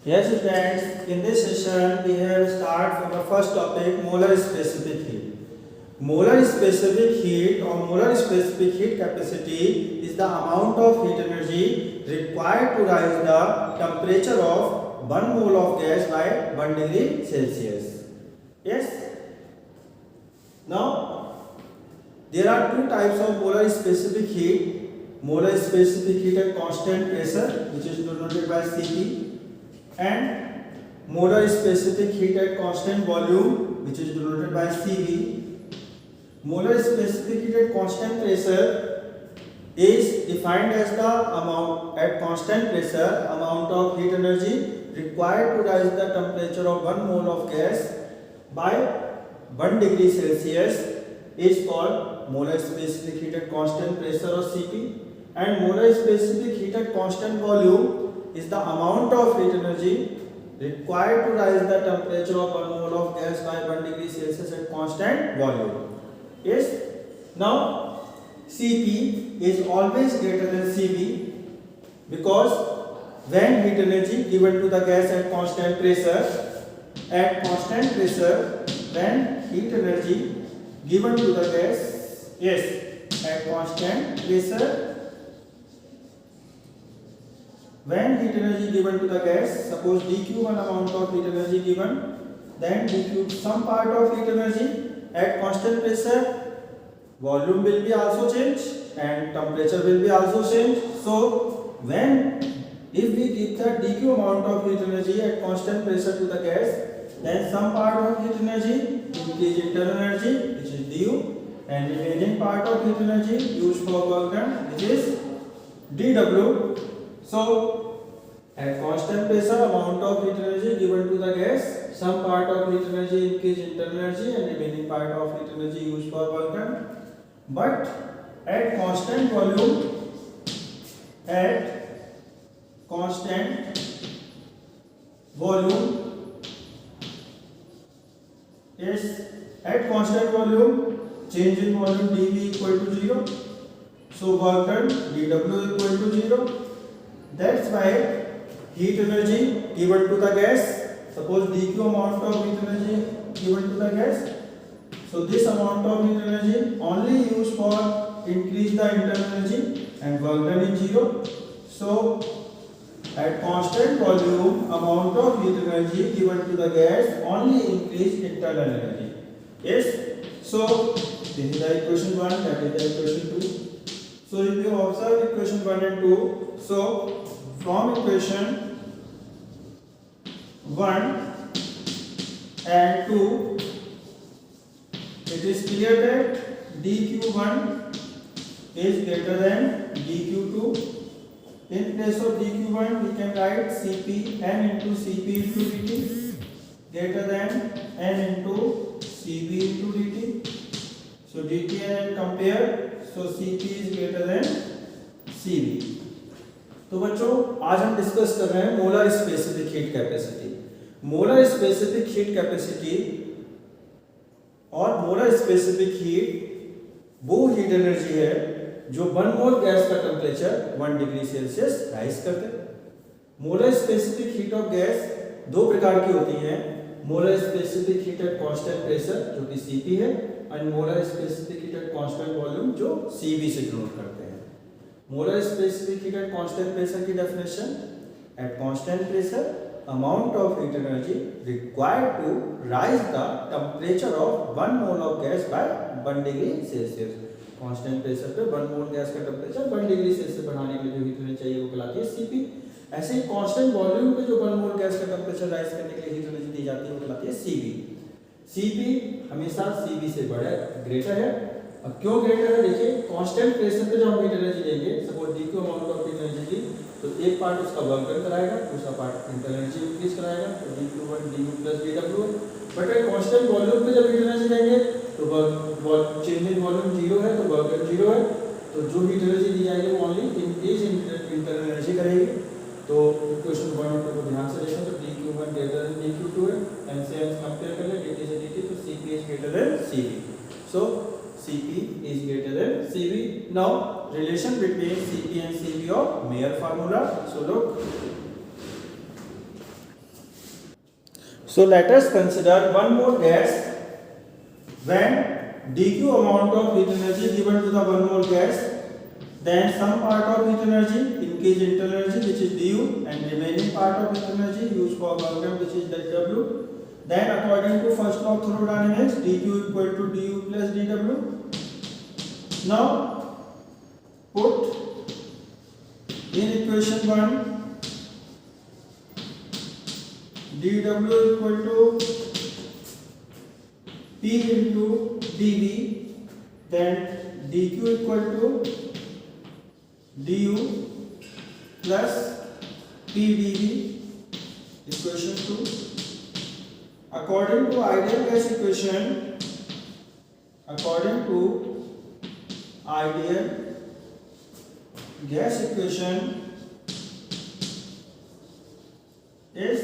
Yes, students, in this session we have start from the first topic, molar specific heat. Molar specific heat or molar specific heat capacity is the amount of heat energy required to rise the temperature of 1 mole of gas by 1 degree Celsius. Yes. Now, there are two types of molar specific heat. Molar specific heat at constant pressure, which is denoted by Cp, and molar specific heat at constant volume, which is denoted by Cv. Molar specific heat at constant pressure is defined as the amount at constant pressure amount of heat energy required to rise the temperature of 1 mole of gas by 1 degree Celsius is called molar specific heat at constant pressure or Cp, and molar specific heat at constant volume is the amount of heat energy required to rise the temperature of 1 mole of gas by 1 degree Celsius at constant volume. Yes. Now, Cp is always greater than Cv because when heat energy given to the gas at constant pressure, when heat energy given to the gas, yes, at constant pressure, when heat energy given to the gas, suppose dq1 amount of heat energy given, then dq some part of heat energy at constant pressure, volume will be also changed and temperature will be also changed. So if we give the dq amount of heat energy at constant pressure to the gas, then some part of heat energy increase internal energy, which is du, and remaining part of heat energy used for work done, which is dw. So at constant pressure amount of heat energy given to the gas, some part of heat energy increase internal energy and remaining part of heat energy used for work done. But at constant volume, change in volume dV equal to 0. So work done dW equal to 0. That's why heat energy given to the gas, suppose dq amount of heat energy given to the gas, so this amount of heat energy only used for increase the internal energy and work done is 0. So at constant volume amount of heat energy given to the gas only increase internal energy. Yes. So this is the equation 1, that is the equation 2. So if you observe equation 1 and 2, so from equation 1 and 2, it is clear that dq1 is greater than dq2. In place of dq1, we can write Cp n into Cp into dt greater than n into Cv into dt. So dt and compare, so Cp is greater than Cv. तो बच्चों आज हम discuss कर रहे हैं molar specific heat capacity. Molar specific heat capacity और molar specific heat वो heat energy है जो 1 मोल गैस का टेम्परेचर 1 डिग्री सेल्सियस राइज करते हैं। Molar specific heat of gas दो प्रकार की होती है, molar specific heat at constant pressure जो कि Cp है, and molar specific heat at constant volume जो Cv से डिनोट करते हैं। Molar specific heat at constant pressure की definition, at constant pressure amount of heat energy required to rise the temperature of 1 mole of gas by 1 degree Celsius. Constant pressure पे 1 मोल gas का temperature 1 degree Celsius बढ़ाने के लिए जो heat energy चाहिए वो कहलाती है Cp। ऐसे ही कांस्टेंट वॉल्यूम पे जो 1 मोल गैस का टेम्परेचर राइज करने के लिए हीट एनर्जी दी जाती है वो कहलाती है Cv। Cp हमेशा Cv से बड़ा ग्रेटर है। अब क्यों ग्रेटर है, देखिए कांस्टेंट प्रेशर पे जब हम हीट एनर्जी देंगे, suppose dq amount of heat energy दी, तो एक पार्ट उसका वर्क डन कराएगा, दूसरा पार्ट इंटरनल एनर्जी इंक्रीज कराएगा, तो dq1 du plus dw। But at constant volume पे जब हीट एनर्जी देंगे तो वर्क चेंज इन वॉल्यूम 0 है, तो वर्क डन 0 है, तो जो हीट एनर्जी दी जाएगी वो ओनली इंक्रीज इंटरनल एनर्जी करेगी। तो इक्वेशन 1 और 2 को ध्यान से देखें तो dq1 ग्रेटर देन dq2 है, n से n कंपेयर कर ले dt से dt, तो Cp is greater than Cv. So Cp is greater than Cv. Now relation between Cp and Cv of Mayer formula. So look, So let us consider one more gas. When dq amount of heat energy given to the one more gas, then some part of heat energy increase internal energy which is du, and remaining part of heat energy used for conversion which is W. Then according to first law of thermodynamics, dq equal to du plus dw. Now put in equation 1 dw equal to P into dV, then dq equal to du plus P dV. Equation 2. According to ideal gas equation, is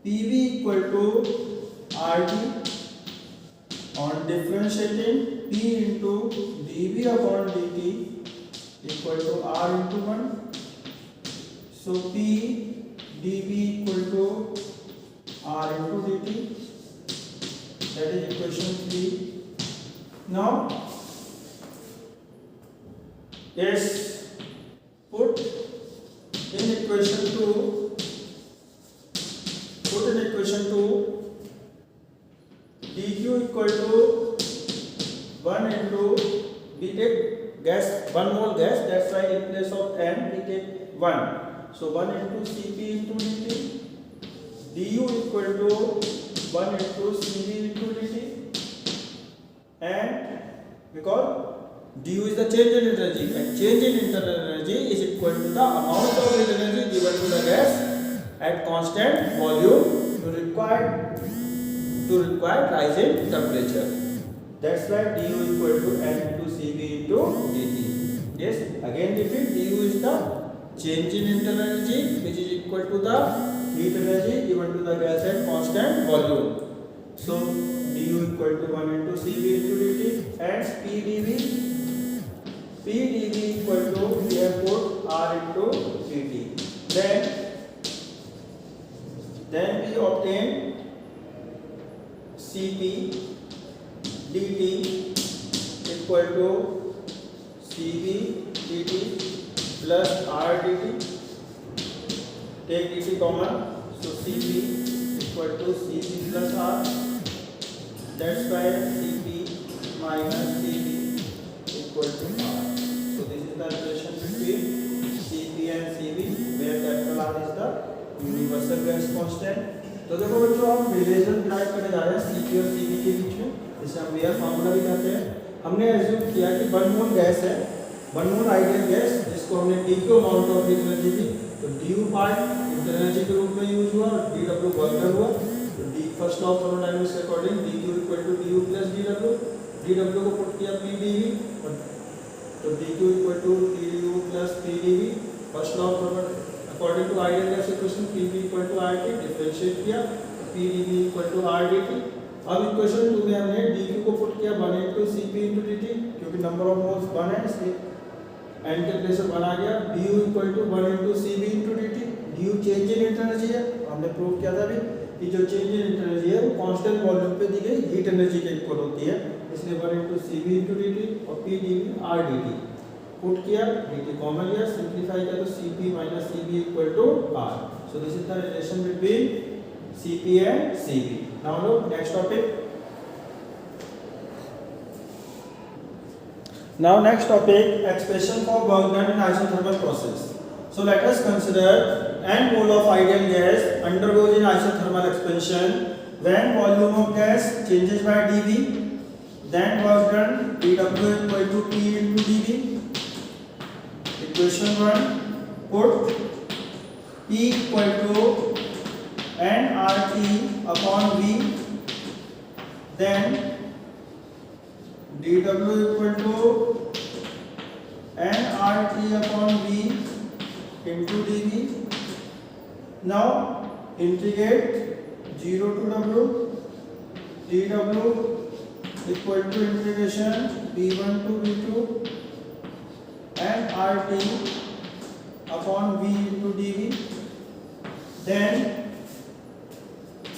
PV equal to RT on differentiating P into dV upon dt equal to R into 1. So P dV equal to R into dt. That is equation 3. Now yes, put in equation 2 dq equal to 1 into, we take gas, 1 mole gas, that's why in place of n we take 1. So 1 into Cp into dt, du equal to 1 into Cv into dt, and because du is the change in energy, and change in internal energy is equal to the amount of heat energy given to the gas at constant volume to require rise in temperature. That's why du equal to n into Cv into dt. Yes, again repeat, du is the change in internal energy which is equal to the heat energy given to the gas at constant volume. So du equal to 1 into Cv into dt, and P dV equal to, we have put R into dt. Then we obtain Cp dt equal to Cv dt plus R dt. Take dt common, so Cp equal to Cv plus R. That's why Cp minus Cv equal to R. So this is the relation between Cp and Cv, where capital R is the universal gas constant. तो देखो बच्चों, हम relation drive करने जा रहे हैं Cp और Cv के बीच में, जिसे हम वेयर फार्मूला भी कहते हैं. हमने एज्यूम किया कि 1 मोल गैस है, 1 मोल आइडियल गैस, जिसको हमने dq amount of heat energy दी, तो du पार्ट इंटरनल एनर्जी के रूप में यूज हुआ और dw वर्क डन हुआ. तो d first law of thermodynamics के according dq equal to du plus dw को पुट किया P dV, तो dq equal to du plus P dV. First law of thermodynamics according to ideal gas equation, Pv equal to RT, differentiate किया, Pdv equal to RdT. अब equation 2 में हमने dq को put किया 1 into Cp into dt, क्योंकि number of moles 1 है इसलिए n के प्लेस पर 1 आ गया. du equal to 1 into Cv into dt. du change in energy है, हमने प्रूव किया था अभी कि जो चेंज इन एनर्जी है वो कांस्टेंट वॉल्यूम पे दी गई हीट एनर्जी के इक्वल होती है, इसलिए 1 into Cv into dt और Pdv RdT. पुट किया, dt कॉमन लिया, सिंपलीफाई किया तो Cp minus Cv equal to R. So this is the relation between Cp and Cv. Now look, next topic. Now next topic, expression for work done in isothermal process. So let us consider n mole of ideal gas undergoes in isothermal expansion when volume of gas changes by dV. Then work done dW equal to P into dV. Equation 1, put P equal to nRT upon V, then dW equal to nRT upon V into dV. Now integrate 0 to W, dW equal to integration V1 to V2 and RT upon V into dV. Then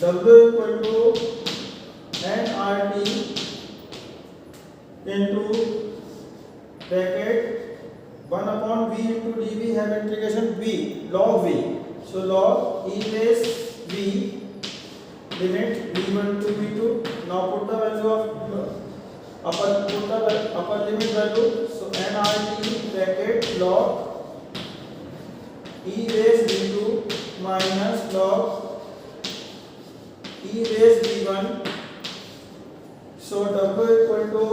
W equal to nRT into bracket 1 upon V into dV have integration V log V. So log e base V limit V1 to V2. Now put the value of upper limit value. So nRT bracket log e base V2 minus log e base V1. So W equal to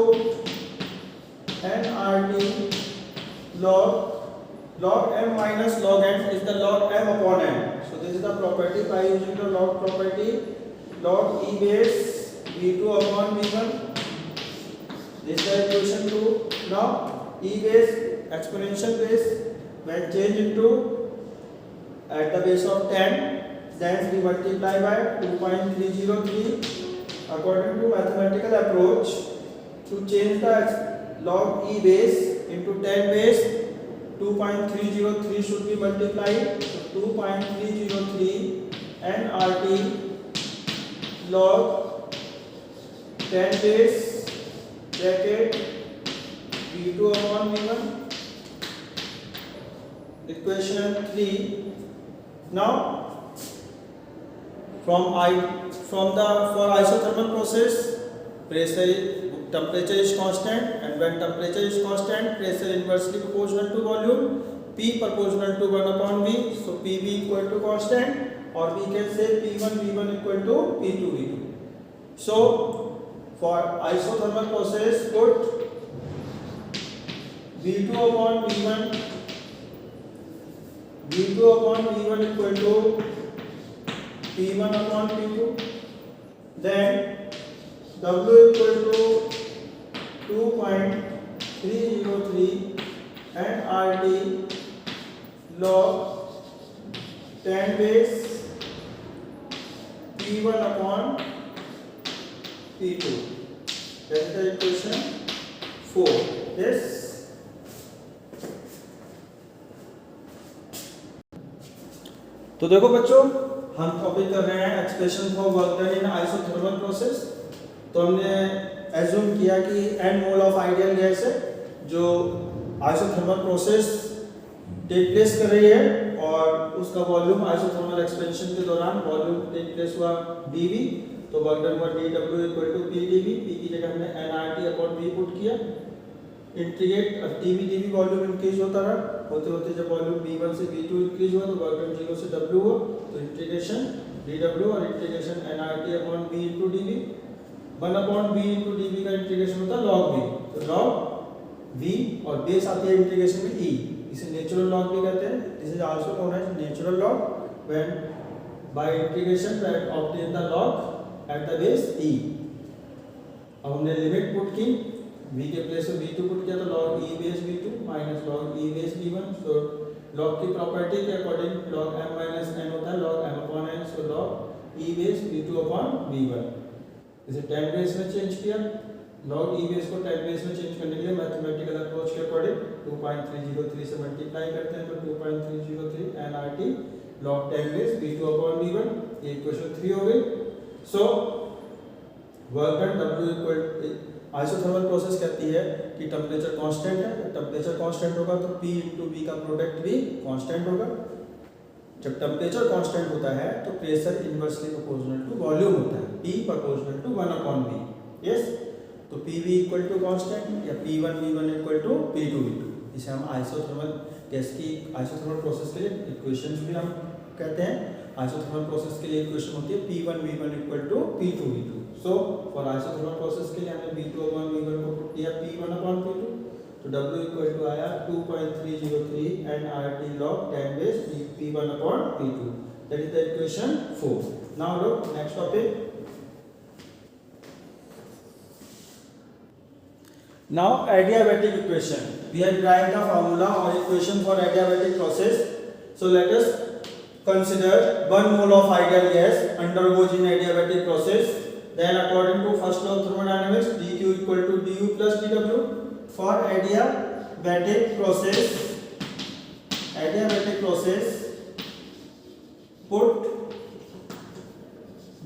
nRT log m minus log n is the log m upon n. So this is the property by using the log property. Log e base V2 upon V1. This is the equation 2. Now e base exponential base when change into at the base of 10, then we multiply by 2.303. According to mathematical approach, to change the log e base into 10 base, 2.303 should be multiplied. So 2.303 nRT log 10 base bracket V2 upon V1. Equation 3. Now for isothermal process, temperature is constant, and when temperature is constant, pressure inversely proportional to volume, P proportional to 1 upon V. So PV equal to constant, or we can say P1 V1 equal to P2 V2. So for isothermal process, put V2 upon V1 equal to P1 upon P2. Then W equal to 2.303 nRT log 10 base P1 upon P2. That is the equation 4. Yes. तो देखो बच्चों, हम topic कर रहे हैं expression for work done in isothermal process. तो हमने assume किया कि n mole of ideal gas है जो आइसोथर्मल प्रोसेस टेक प्लेस कर रही है, और उसका वॉल्यूम आइसोथर्मल एक्सपेंशन के दौरान वॉल्यूम टेक प्लेस हुआ dV। तो वर्क डन हुआ dW equal to PdV। P की जगह हमने nRT अपॉन V पुट किया। इंटीग्रेट dV वॉल्यूम इंक्रीज होता रहा, होते होते जब वॉल्यूम V1 से V2 इंक्रीज हुआ तो वर्क डन 0 से W हुआ। तो इंटीग्रेशन dW और integration nRT upon V into dV। 1 upon V into dV का इंटीग्रेशन होता है log V। तो log V और बेस आती है इंटीग्रेशन में E, इसे नेचुरल लॉग भी कहते हैं। This is also known as natural log when by integration we obtain the log at the base E। अब हमने लिमिट पुट की, V के प्लेस में V2 पुट किया तो log E base V2 minus log E base V1। So log की property के according log m minus n होता है log m upon n। So log E base V2 upon V1। इसे 10 base में change किया, log E base को 10 base में change करने के लिए मैथमेटिकल अप्रोच के अकॉर्डिंग 2.303 से मल्टीप्लाई करते हैं। तो 2.303 nRT log 10 base V2 upon V1। ये इक्वेशन 3 हो गई। So work done W equal isothermal process कहती है कि टेम्परेचर कांस्टेंट है। जब टेम्परेचर कांस्टेंट होगा तो P इंटू V का प्रोडक्ट भी कांस्टेंट होगा। जब टेम्परेचर कांस्टेंट होता है तो pressure inversely proportional to volume होता है, P proportional to 1 upon V। Yes, तो PV इक्वल टू कांस्टेंट या P1 V1 equal to P2 V2। इसे हम आइसोथर्मल गैस की आइसोथर्मल प्रोसेस के लिए इक्वेशंस भी हम कहते हैं। आइसोथर्मल प्रोसेस के लिए इक्वेशन होती है P1 V1 equal to P2 V2। So for isothermal process के लिए हमने V2 अपॉन V1 को पुट किया P1 अपॉन P2। तो W इक्वल टू आया 2.303 nRT log 10 base P1 upon P2। That is the equation 4। Now look next topic. Now adiabatic equation. We have derived the formula or equation for adiabatic process. So let us consider 1 mole of ideal gas undergoes in adiabatic process. Then according to first law of thermodynamics, dq equal to du plus dw. For adiabatic process, put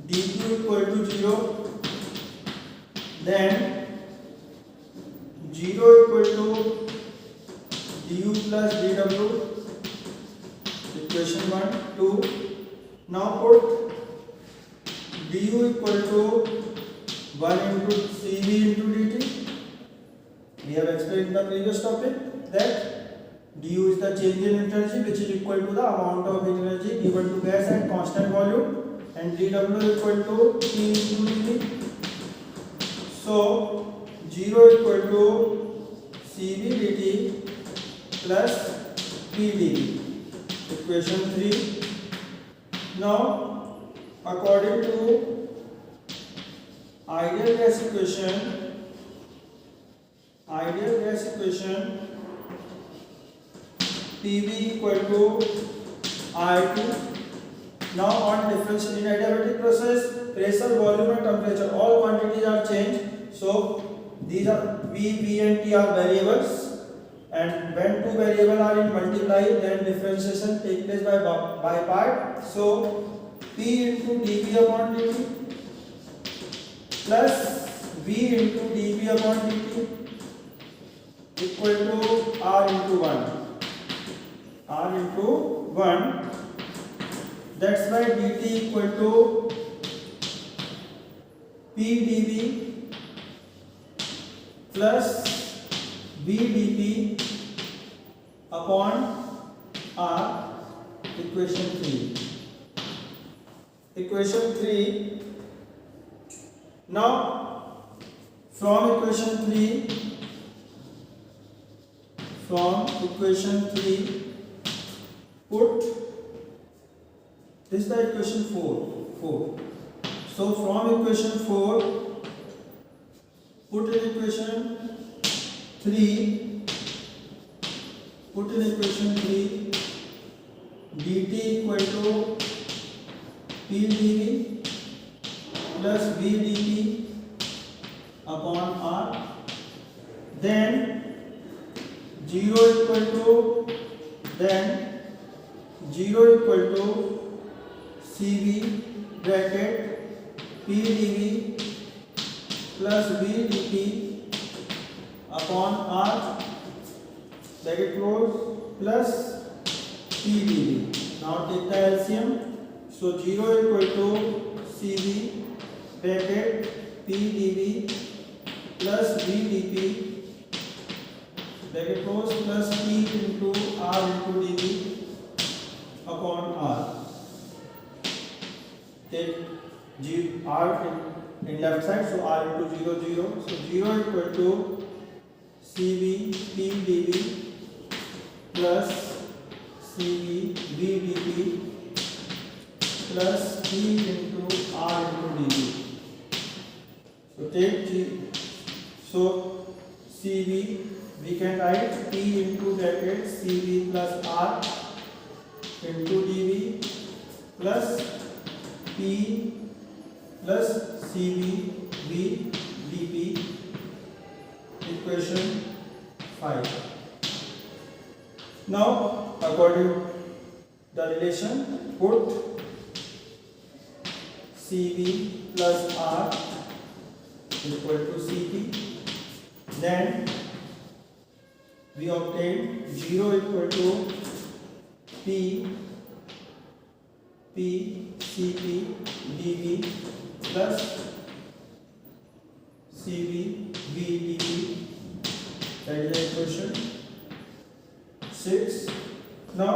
du equal to 0, then 0 equal to du plus dw, equation 1, 2. Now put du equal to 1 into Cv into dt. We have explained in the previous topic that du is the change in energy which is equal to the amount of heat energy given to gas at constant volume, and dw equal to T into dV. So 0 equal to Cv dt plus P dV, equation 3. Now according to ideal gas equation, PV equal to RT. Now on difference in adiabatic process, pressure, volume and temperature, all quantities are changed. So these are V and T are variables, and when two variables are in multiply, then differentiation take place by part. So P into dV upon dt plus V into dV upon dt equal to R into 1. That's why dt equal to P dV plus V dP upon R, equation 3. Now from equation 3 put this is the equation 4. So from equation 4 put in equation 3 dt equal to P dV plus V dP upon R, then 0 equal to Cv bracket P dV plus V dP upon R, bracket close, plus P dV. Now take the LCM. So 0 equal to Cv bracket P dV plus V dP, bracket close, plus P into R into dV upon R. Take R in left side, so R into 0, 0. So 0 equal to Cv P dV plus Cv V dP plus P into R into dV. So take Cv, we can write P into bracket Cv plus R into dV plus P plus Cv V dP, equation 5. Now according to the relation, put Cv plus R equal to Cp, then we obtain 0 equal to P Cp dV plus Cv V dP, that is the equation 6. Now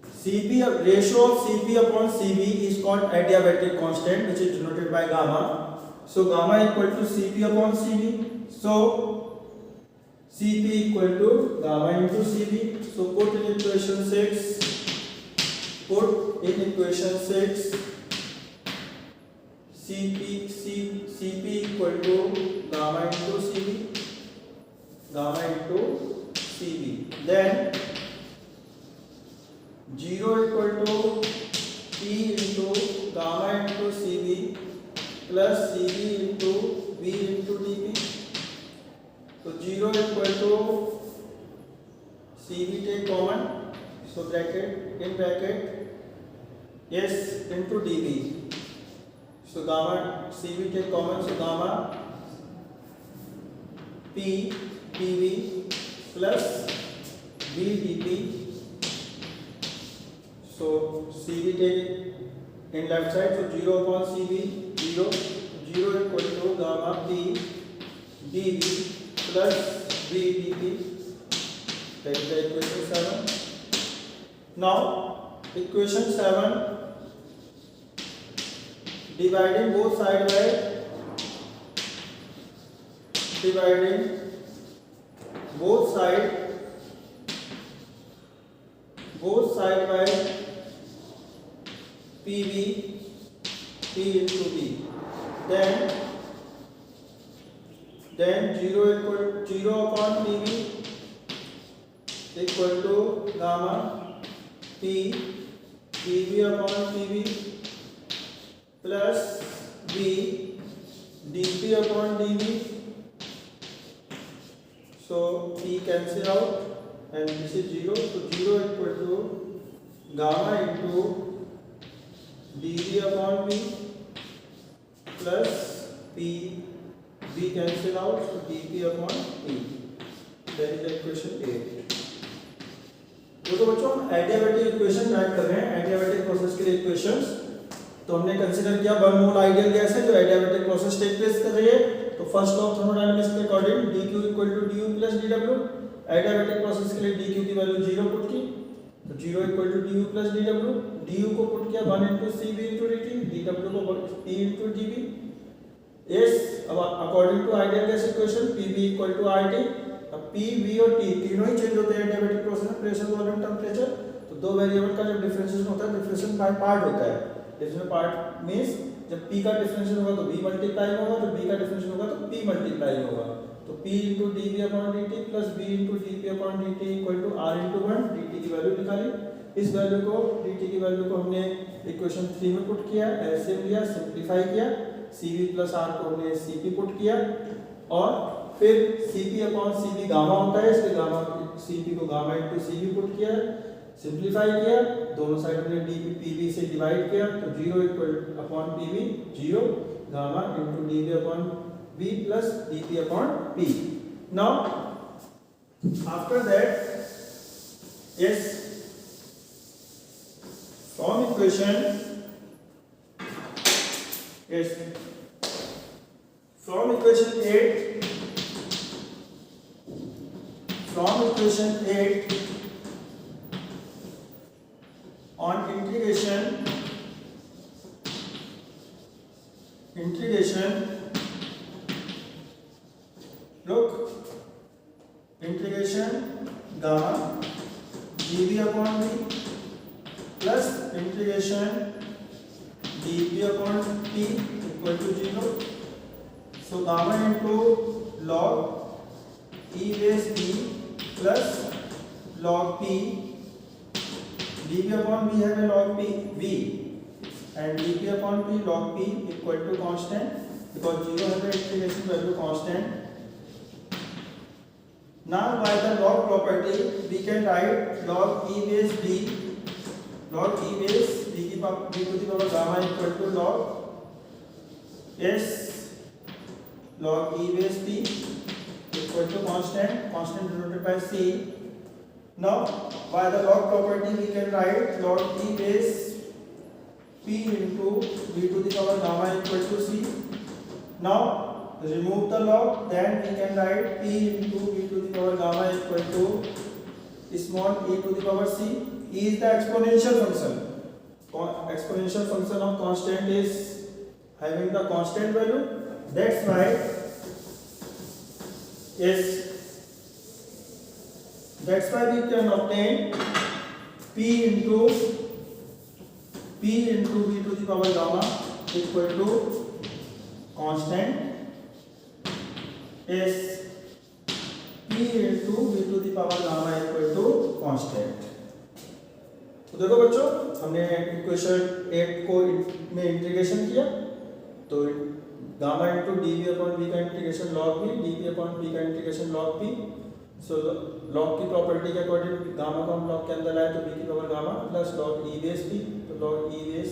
Cp, ratio of Cp upon Cv is called adiabatic constant, which is denoted by gamma. So gamma equal to Cp upon Cv. So Cp equal to gamma into Cv. So put in equation 6. Cp equal to gamma into Cv. Then 0 equal to P into gamma into Cv plus Cv into V into dP. So 0 equal to Cv take common, so bracket S into dV So gamma C we take common, so gamma P PV plus V dP. So C we take in left side, so 0 upon CV 0, 0 equal to gamma P dV plus V dP. That is the equation 7. Now equation 7, dividing both sides by PV P into V, then 0 upon PV equal to gamma P PV upon PV plus V dP upon dV. So P cancel out and this is 0. So 0 equal to gamma into dV upon V plus P. V cancel out, so dP upon P. That is equation 8. तो बच्चों हम adiabatic equation right कर रहे हैं, adiabatic process के लिए equations. तो हमने कंसीडर किया 1 मोल आइडियल गैस है जो एडियाबैटिक प्रोसेस टेक प्लेस कर रही है। तो फर्स्ट लॉ ऑफ थर्मोडायनामिक्स के according dq equal to du plus dw। Adiabatic process के लिए dq की वैल्यू 0 पुट की, तो 0 equal to du plus dw। du को पुट किया 1 into cv into dt, dw को p into dv। yes, अब according to ideal gas equation pv equal to RT। अब p v और t तीनों ही चेंज होते हैं एडियाबैटिक प्रोसेस में, प्रेशर वॉल्यूम टेंपरेचर। तो दो वेरिएबल का जब डिफरेंशिएशन होता है, डिफरेंशिएशन बाय पार्ट होता है। डिफरेंशिएशन पार्ट मींस जब p का डिफरेंशिएशन होगा तो v मल्टीप्लाई होगा, जब v का डिफरेंशिएशन होगा तो p मल्टीप्लाई होगा। तो p into dv upon dt plus v into dp upon dt equal to r into 1, dt की वैल्यू निकाली। इस वैल्यू को dt की वैल्यू को हमने इक्वेशन 3 में पुट किया, एलसीएम लिया, सिंपलीफाई किया, cv प्लस r को हमने cp पुट किया और फिर cp अपॉन cv गामा होता है, इसलिए गामा cp को गामा into cv पुट किया, सिंपलीफाई किया, दोनों साइड हमने dp pv से डिवाइड किया, तो 0 equal upon pv 0, gamma into dv upon v plus dp upon p. Now after that, yes, from equation 8 on integration look, integration gamma dv upon v plus integration dp upon p equal to 0. So gamma into log e base b plus log p, dv upon v have a log p v and dp upon p log p equal to constant because 0 has the integration value constant. Now by the log property we can write log e base b, log e base b to the power gamma equal to log s log e base b equal to constant denoted by c. Now by the log property we can write log e base p into v to the power gamma equal to c. Now remove the log, then we can write p into v to the power gamma equal to small e to the power c. E is the exponential function. Exponential function of constant is having the constant value. That's why we can obtain p into v to the power gamma equal to constant is p into v to the power gamma equal to constant. तो देखो बच्चों, हमने equation 8 को में integration किया, तो gamma into dv upon v का integration log v, dv upon v का integration log v। So log की प्रॉपर्टी के अकॉर्डिंग गामा को हम log के अंदर लाए तो v की power gamma plus log e base v, तो log e base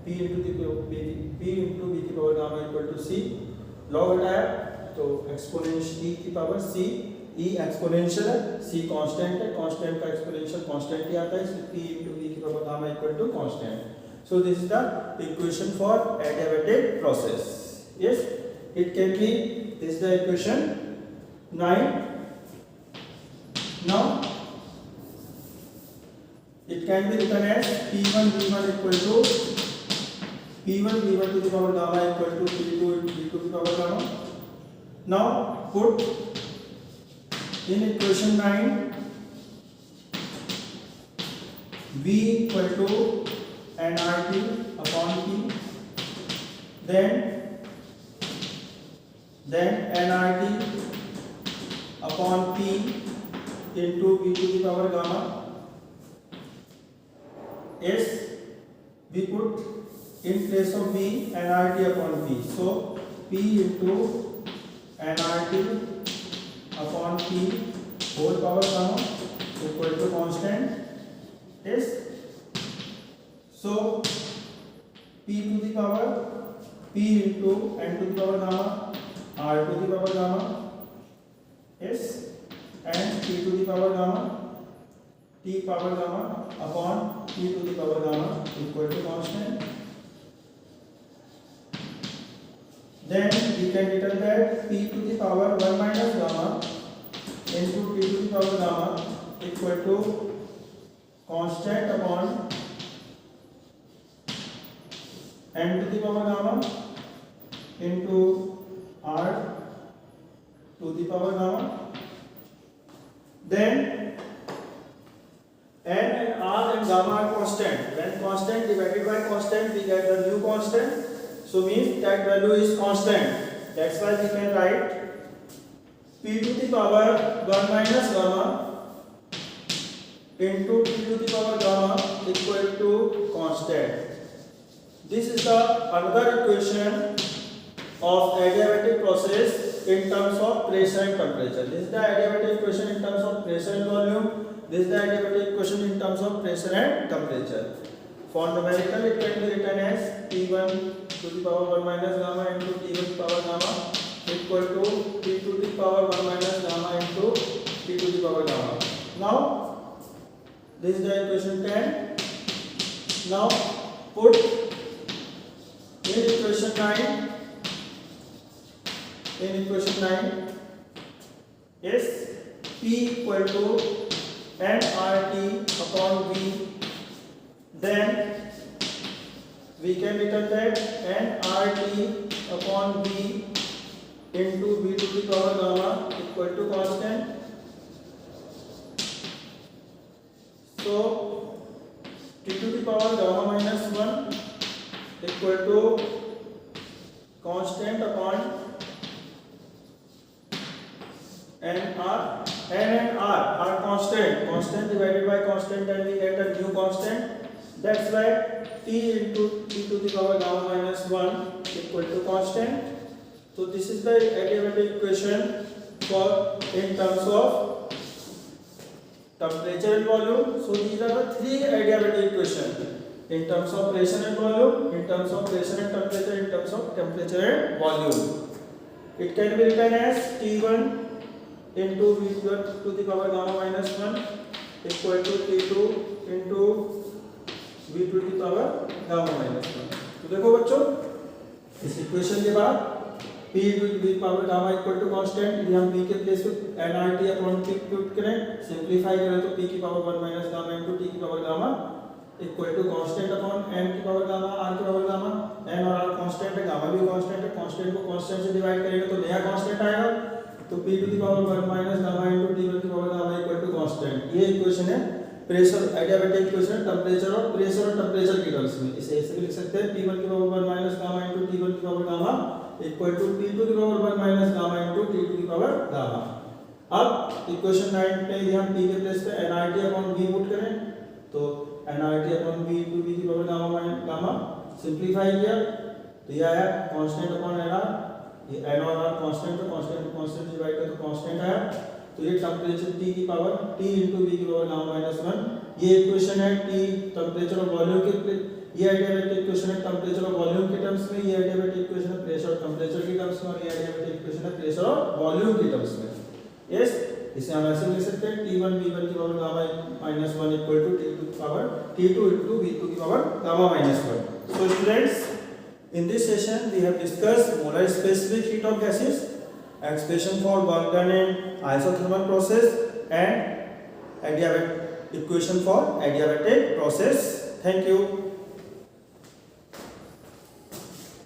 P into V की power gamma equal to C, log हटाया तो एक्सपोनेंशियल E की पावर C, E एक्सपोनेंशियल है, C कांस्टेंट है, कांस्टेंट का एक्सपोनेंशियल कांस्टेंट ही आता है, इसलिए P into V की power gamma equal to constant. So this is the equation for adiabatic process. Yes, it can be, this is the equation 9. Now it can be written as P1 V1 equal to P1 V1 to the power gamma equal to P2 V2 to the power gamma. Now put in equation 9 V equal to nRT upon P, then nRT upon P into V to the power gamma. Yes, we put in place of V nRT upon P, so P into nRT upon P whole power gamma equal to constant. Yes, so P to the power P into n to the power gamma R to the power gamma. Yes, and T to the power gamma T power gamma upon T to the power gamma equal to constant. Then we can written that P to the power 1 minus gamma into T to the power gamma equal to constant upon n to the power gamma into R to the power gamma. Then n and R and gamma are constant. When constant divided by constant, we get the new constant. So means that value is constant. That's why we can write P to the power 1 minus gamma into T to the power gamma equal to constant. This is the another equation of adiabatic process in terms of pressure and temperature. This is the adiabatic equation in terms of pressure and volume. This is the adiabatic equation in terms of pressure and temperature. For numerical, it can be written as P1 to the power 1 minus gamma into T1 to the power gamma equal to T to the power 1 minus gamma into T to the power gamma. Now, this is the equation 10. Now, put in equation 9. In equation 9, yes, P equal to nRT upon V. Then we can written that nRT upon V into V to the power gamma equal to constant. So T to the power gamma minus 1 equal to constant upon n and R are constant. Constant divided by constant and we get a new constant. That's why T into T to the power gamma minus 1 equal to constant. So this is the adiabatic equation for in terms of temperature and volume. So these are the three adiabatic equations in terms of pressure and volume, in terms of pressure and temperature, in terms of temperature and volume. It can be written as T1 into V1 to the power gamma minus 1 equal to T2 into V to the power gamma minus 1. तो देखो बच्चों, इस equation के बाद P to the power gamma equal to constant, यदि हम P के place पे nRT अपॉन P पुट करें, सिंप्लीफाई करें तो P की power 1 minus gamma into T की power gamma equal to constant upon n की पावर gamma R की पावर gamma. n और R कांस्टेंट है, गामा भी कांस्टेंट है, कांस्टेंट को कांस्टेंट से डिवाइड करेंगे तो नया कांस्टेंट आएगा. तो P to the power 1 minus gamma into T1 की power gamma equal to constant. ये इक्वेशन है प्रेशर adiabatic इक्वेशन टेम्परेचर और प्रेशर और टेम्परेचर के टर्म्स में. इसे ऐसे भी लिख सकते हैं P1 की power 1 minus gamma into T1 की power gamma equal to T2 की power 1 minus gamma into T2 की पावर gamma. अब इक्वेशन 9 पे यदि हम P के प्लेस पे nRT upon V पुट करें तो nRT upon V into V की पावर gamma सिंप्लीफाई किया तो ये आया कांस्टेंट अपॉन nR. ये n और r कांस्टेंट है, कांस्टेंट को कांस्टेंट से डिवाइड कर तो कांस्टेंट आया. तो ये टेम्परेचर T की पावर T into V की पावर gamma minus 1 ये इक्वेशन है टी टेम्परेचर और वॉल्यूम के, ये एडियाबैटिक इक्वेशन है टेम्परेचर और वॉल्यूम के टर्म्स में, ये एडियाबैटिक इक्वेशन है प्रेशर और टेम्परेचर के टर्म्स में, और ये एडियाबैटिक इक्वेशन है प्रेशर और वॉल्यूम के टर्म्स में। यस, इसे हम ऐसे लिख सकते हैं T1 V1 की power gamma minus 1 equal to T2 की पावर T2 इनटू V2 की power gamma minus 1। So students, in this session we have discussed molar specific heat of gases, expression for work done in isothermal process, and adiabatic equation for adiabatic process. Thank you.